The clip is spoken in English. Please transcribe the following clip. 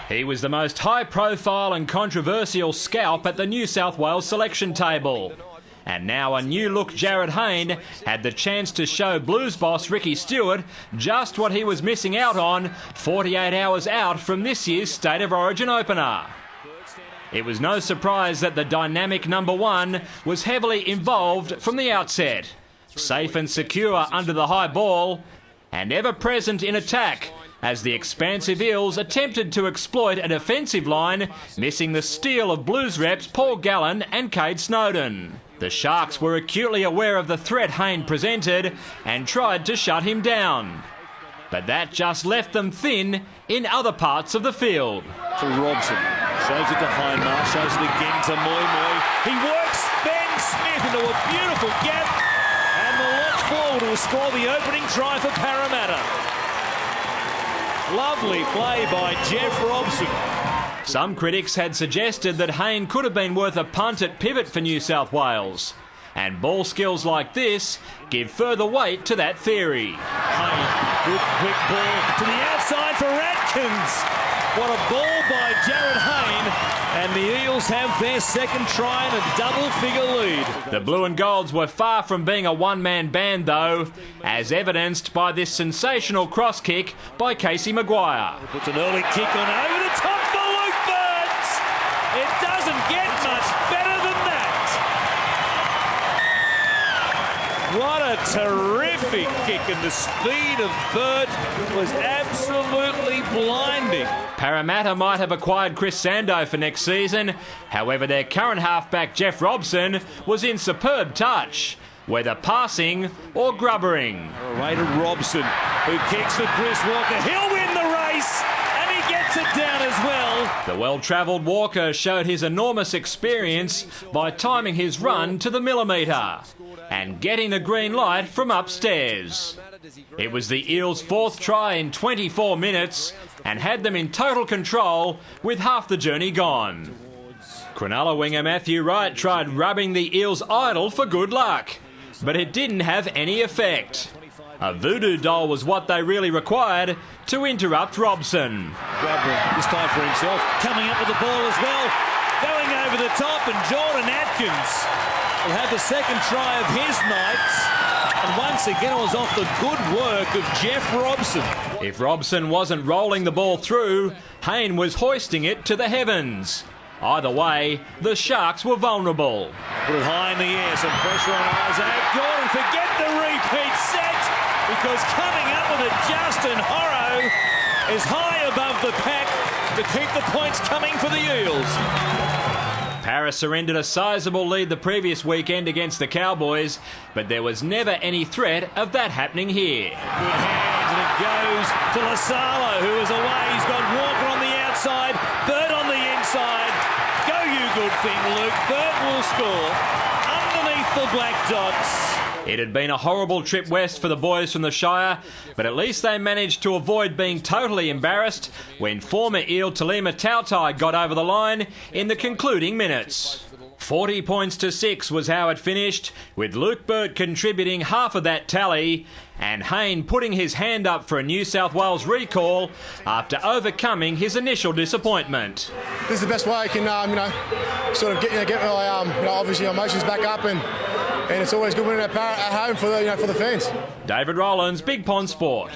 He was the most high-profile and controversial scalp at the New South Wales selection table. And now a new-look Jarryd Hayne had the chance to show Blues boss Ricky Stuart just what he was missing out on 48 hours out from this year's State of Origin opener. It was no surprise that the dynamic number one was heavily involved from the outset. Safe and secure under the high ball and ever present in attack as the expansive Eels attempted to exploit a defensive line, missing the steal of Blues reps Paul Gallen and Cade Snowden. The Sharks were acutely aware of the threat Hayne presented and tried to shut him down. But that just left them thin in other parts of the field. To Robson, shows it to Hindmarsh, shows it again to Moy. He works Ben Smith into a beautiful gap, and the launch forward will score the opening try for Parramatta. Lovely play by Jeff Robson. Some critics had suggested that Hayne could have been worth a punt at pivot for New South Wales. And ball skills like this give further weight to that theory. Hayne, good quick ball to the outside for Atkins. What a ball by Jarryd Hayne. And the Eels have their second try and a double-figure lead. The Blue and Golds were far from being a one-man band, though, as evidenced by this sensational cross kick by Casey Maguire. Puts an early kick on over the top for Luke Burns. It doesn't get much better than that. What a terrific kick, and the speed of Bird was absolutely blinding. Parramatta might have acquired Chris Sando for next season. However, their current halfback Jeff Robson was in superb touch, whether passing or grubbering. Away to Robson, who kicks for Chris Walker. He'll win the race, and he gets it down as well. The well-travelled Walker showed his enormous experience by timing his run to the millimetre and getting the green light from upstairs. It was the Eels' fourth try in 24 minutes and had them in total control with half the journey gone. Cronulla winger Matthew Wright tried rubbing the Eels' idol for good luck, but it didn't have any effect. A voodoo doll was what they really required to interrupt Robson. Grubber, this time for himself, coming up with the ball as well, going over the top, and Jordan Atkins will have the second try of his night. And once again, it was off the good work of Jeff Robson. If Robson wasn't rolling the ball through, Hayne was hoisting it to the heavens. Either way, the Sharks were vulnerable. Put it high in the air, some pressure on Isaac Gordon. Forget the repeat set, because coming up with it, Justin Horrow is high above the pack to keep the points coming for the Eels. Para surrendered a sizable lead the previous weekend against the Cowboys, but there was never any threat of that happening here. Good hands, and it goes to Lasalo, who is away. He's got Walker on the outside, Bird on the inside. Go you good thing, Luke. Bird will score underneath the black dots. It had been a horrible trip west for the boys from the Shire, but at least they managed to avoid being totally embarrassed when former Eel Talima Tautai got over the line in the concluding minutes. 40 points to 6 was how it finished, with Luke Burt contributing half of that tally and Hayne putting his hand up for a New South Wales recall after overcoming his initial disappointment. This is the best way I can, sort of get my, obviously emotions back up, and it's always good winning at home for the fans. David Rowlands, Big Pond Sport.